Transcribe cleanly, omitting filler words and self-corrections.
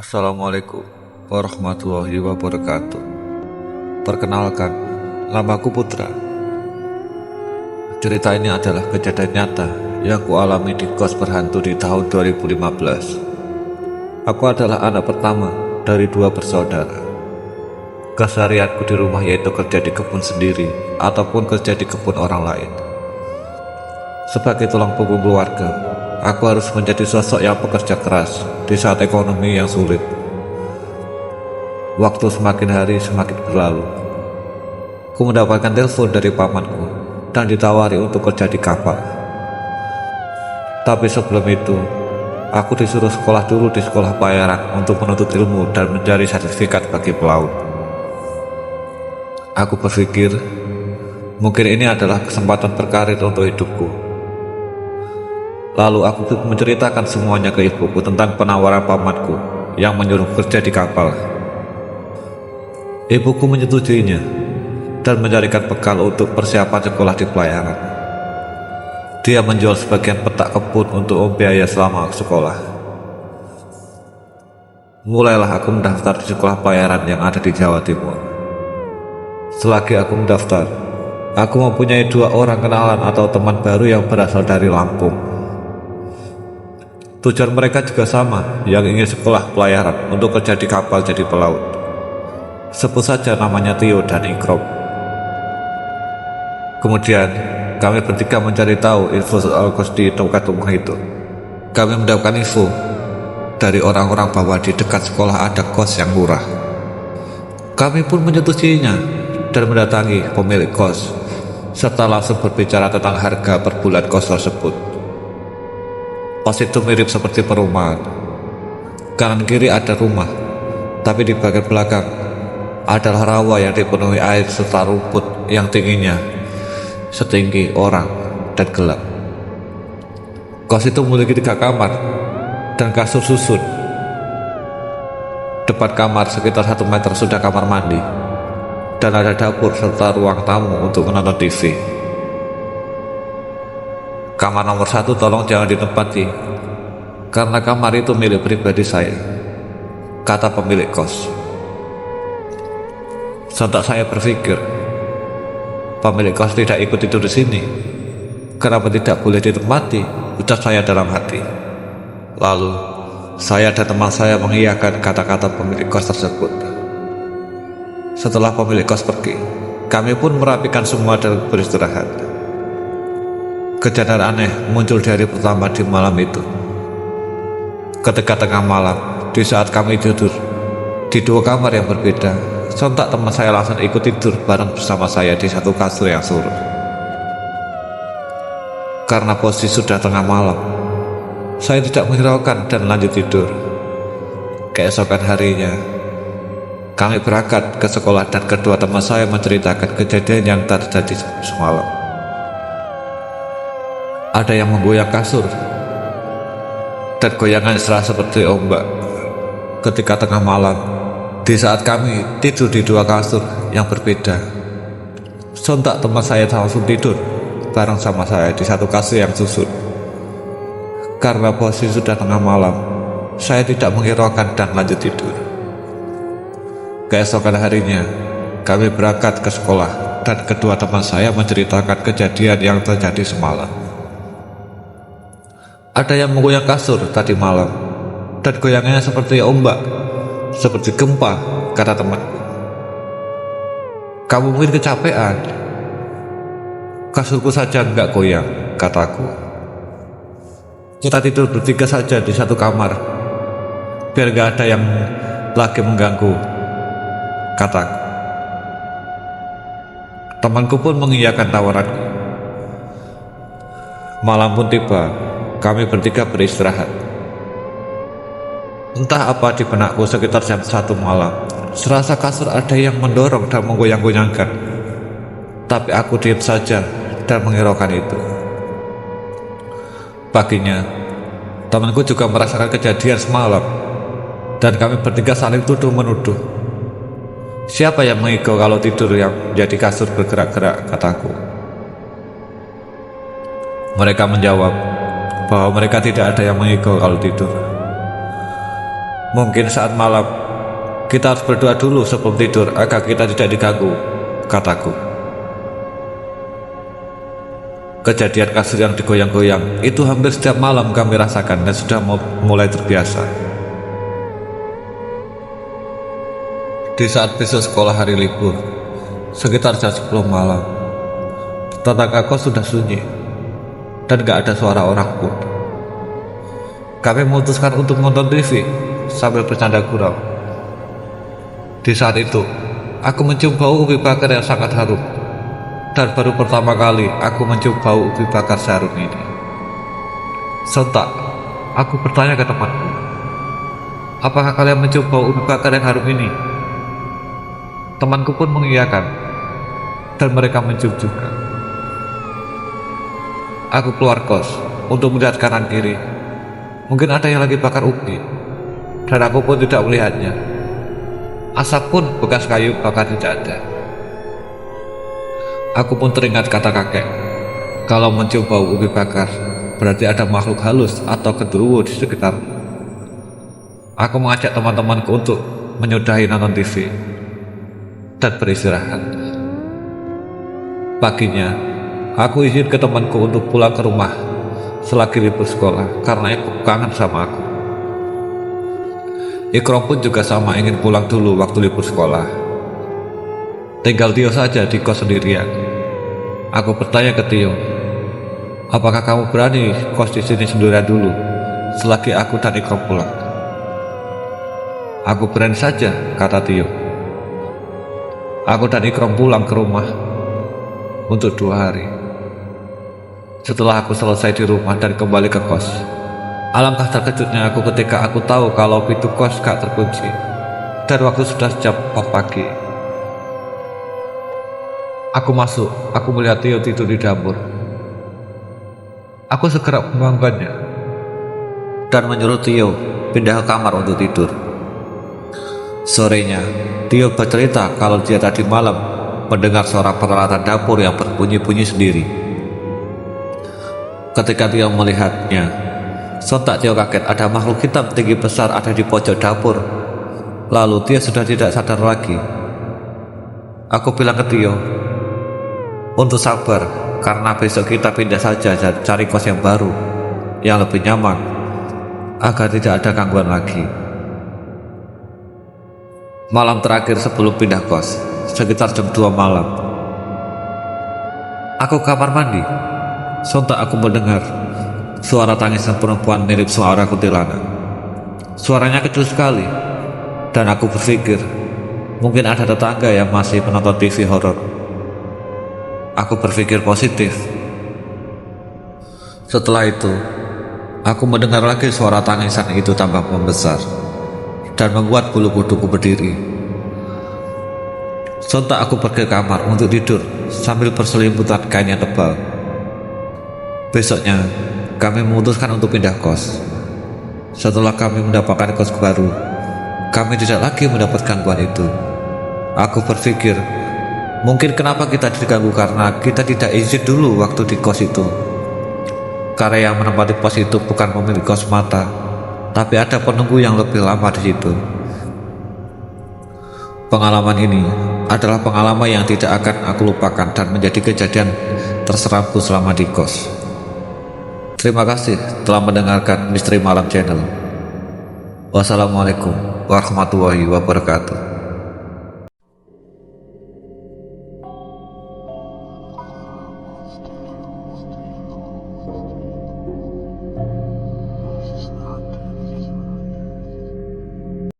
Assalamualaikum warahmatullahi wabarakatuh. Perkenalkan, namaku Putra. Cerita ini adalah kejadian nyata yang kualami di kos berhantu di tahun 2015. Aku adalah anak pertama dari dua bersaudara. Keseharianku di rumah yaitu kerja di kebun sendiri ataupun kerja di kebun orang lain. Sebagai tulang punggung keluarga, aku harus menjadi sosok yang bekerja keras di saat ekonomi yang sulit. Waktu semakin hari semakin berlalu. Ku mendapatkan telepon dari pamanku dan ditawari untuk kerja di kapal. Tapi sebelum itu, aku disuruh sekolah dulu di sekolah pelayaran untuk menuntut ilmu dan mencari sertifikat bagi pelaut. Aku berpikir, mungkin ini adalah kesempatan berkarir untuk hidupku. Lalu aku menceritakan semuanya ke ibuku tentang penawaran pamanku yang menyuruh kerja di kapal. Ibuku menyetujuinya dan mencarikan bekal untuk persiapan sekolah di pelayaran. Dia menjual sebagian petak kebun untuk biaya selama sekolah. Mulailah aku mendaftar di sekolah pelayaran yang ada di Jawa Timur. Selagi aku mendaftar, aku mempunyai dua orang kenalan atau teman baru yang berasal dari Lampung. Tujuan mereka juga sama, yang ingin sekolah pelayaran untuk kerja di kapal jadi pelaut. Sebut saja namanya Tio dan Ikrom. Kemudian, kami bertiga mencari tahu info soal kos di dekat rumah itu. Kami mendapatkan info dari orang-orang bahwa di dekat sekolah ada kos yang murah. Kami pun menyetujuinya dan mendatangi pemilik kos, serta langsung berbicara tentang harga per bulan kos tersebut. Kos itu mirip seperti perumahan. Kanan kiri ada rumah, tapi di bagian belakang adalah rawa yang dipenuhi air serta rumput yang tingginya setinggi orang dan gelap. Kos itu memiliki 3 kamar dan kasur susun. Depan kamar sekitar 1 meter sudah kamar mandi, dan ada dapur serta ruang tamu untuk menonton TV. Kamar nomor 1 tolong jangan ditempati, karena kamar itu milik pribadi saya, kata pemilik kos. Sontak saya berpikir, pemilik kos tidak ikut tidur di sini. Kenapa tidak boleh ditempati? Ucap saya dalam hati. Lalu, saya dan teman saya mengiyakan kata-kata pemilik kos tersebut. Setelah pemilik kos pergi, kami pun merapikan semua dan beristirahat. Kejadian aneh muncul di hari pertama di malam itu. Ketika tengah malam, di saat kami tidur di 2 kamar yang berbeda, sontak teman saya langsung ikut tidur bareng bersama saya di satu kasur yang surut. Karena posisi sudah tengah malam, saya tidak menghiraukan dan lanjut tidur. Keesokan harinya, kami berangkat ke sekolah dan kedua teman saya menceritakan kejadian yang terjadi semalam. Ada yang menggoyang kasur, dan goyangan serasa seperti ombak. Ketika tengah malam, di saat kami tidur di 2 kasur yang berbeda, sontak teman saya langsung tidur bareng sama saya di satu kasur yang susun. Karena posisi sudah tengah malam, saya tidak menghiraukan dan lanjut tidur. Keesokan harinya, kami berangkat ke sekolah dan kedua teman saya menceritakan kejadian yang terjadi semalam. Ada yang menggoyang kasur tadi malam, dan goyangannya seperti ombak, seperti gempa, kata temanku. Kamu mungkin kecapean. Kasurku saja enggak goyang, kataku. Kita tidur bertiga saja di satu kamar, biar gak ada yang lagi mengganggu, kataku. Temanku pun mengiyakan tawaranku. Malam pun tiba, kami bertiga beristirahat. Entah apa di benakku sekitar jam 1 malam, serasa kasur ada yang mendorong dan menggoyang-goyangkan. Tapi aku diam saja dan menghiraukan itu. Paginya, temanku juga merasakan kejadian semalam, dan kami bertiga saling tuduh-menuduh. Siapa yang mengigau kalau tidur yang menjadi kasur bergerak-gerak, kataku. Mereka menjawab bahwa mereka tidak ada yang mengigau kalau tidur. Mungkin saat malam kita harus berdoa dulu sebelum tidur agar kita tidak diganggu, kataku. Kejadian kasur yang digoyang-goyang itu hampir setiap malam kami rasakan dan sudah mulai terbiasa. Di saat besok sekolah hari libur, sekitar jam 10 malam, tetangga kos sudah sunyi dan gak ada suara orang pun. Kami memutuskan untuk nonton TV sambil bercanda gurau. Di saat itu, aku mencium bau ubi bakar yang sangat harum. Dan baru pertama kali aku mencium bau ubi bakar seharum ini. Sontak, aku bertanya ke temanku, apakah kalian mencium bau ubi bakar yang harum ini? Temanku pun mengiyakan, dan mereka mencium juga. Aku keluar kos untuk melihat kanan kiri. Mungkin ada yang lagi bakar ubi, dan aku pun tidak melihatnya. Asap pun bekas kayu bakar tidak ada. Aku pun teringat kata kakek, kalau mencium bau ubi bakar, berarti ada makhluk halus atau genderuwo di sekitar. Aku mengajak teman-temanku untuk menyudahi nonton TV dan beristirahat. Paginya, aku izin ke temanku untuk pulang ke rumah selagi libur sekolah karena aku kangen sama aku. Ikrom pun juga sama, ingin pulang dulu waktu libur sekolah. Tinggal Tio saja di kos sendirian. Aku bertanya ke Tio, apakah kamu berani kos di sini sendirian dulu selagi aku dan Ikrom pulang? Aku berani saja, kata Tio. Aku dan Ikrom pulang ke rumah untuk 2 hari. Setelah aku selesai di rumah dan kembali ke kos, alangkah terkejutnya aku ketika aku tahu kalau pintu kos gak terkunci dan waktu sudah jam 4 pagi. Aku masuk, aku melihat Tio tidur di dapur. Aku segera membangunkannya dan menyuruh Tio pindah ke kamar untuk tidur. Sorenya, Tio bercerita kalau dia tadi malam mendengar suara peralatan dapur yang berbunyi-bunyi sendiri. Ketika Tio melihatnya, sontak Tio kaget ada makhluk hitam tinggi besar ada di pojok dapur. Lalu Tio sudah tidak sadar lagi. Aku bilang ke Tio untuk sabar, karena besok kita pindah saja dan cari kos yang baru, yang lebih nyaman, agar tidak ada gangguan lagi. Malam terakhir sebelum pindah kos, sekitar jam 2 malam, aku ke kamar mandi. Sontak aku mendengar suara tangisan perempuan mirip suara kuntilanak. Suaranya kecil sekali, dan aku berpikir mungkin ada tetangga yang masih menonton TV horor. Aku berpikir positif. Setelah itu, aku mendengar lagi suara tangisan itu tambah membesar dan membuat bulu kuduku berdiri. Sontak aku pergi ke kamar untuk tidur sambil berselimutan kain yang tebal. Besoknya, kami memutuskan untuk pindah kos. Setelah kami mendapatkan kos baru, kami tidak lagi mendapat gangguan itu. Aku berpikir, mungkin kenapa kita diganggu karena kita tidak izin dulu waktu di kos itu. Karena yang menempati pos itu bukan pemilik kos semata, tapi ada penunggu yang lebih lama di situ. Pengalaman ini adalah pengalaman yang tidak akan aku lupakan dan menjadi kejadian terseramku selama di kos. Terima kasih telah mendengarkan Misteri Malam Channel. Wassalamualaikum warahmatullahi wabarakatuh.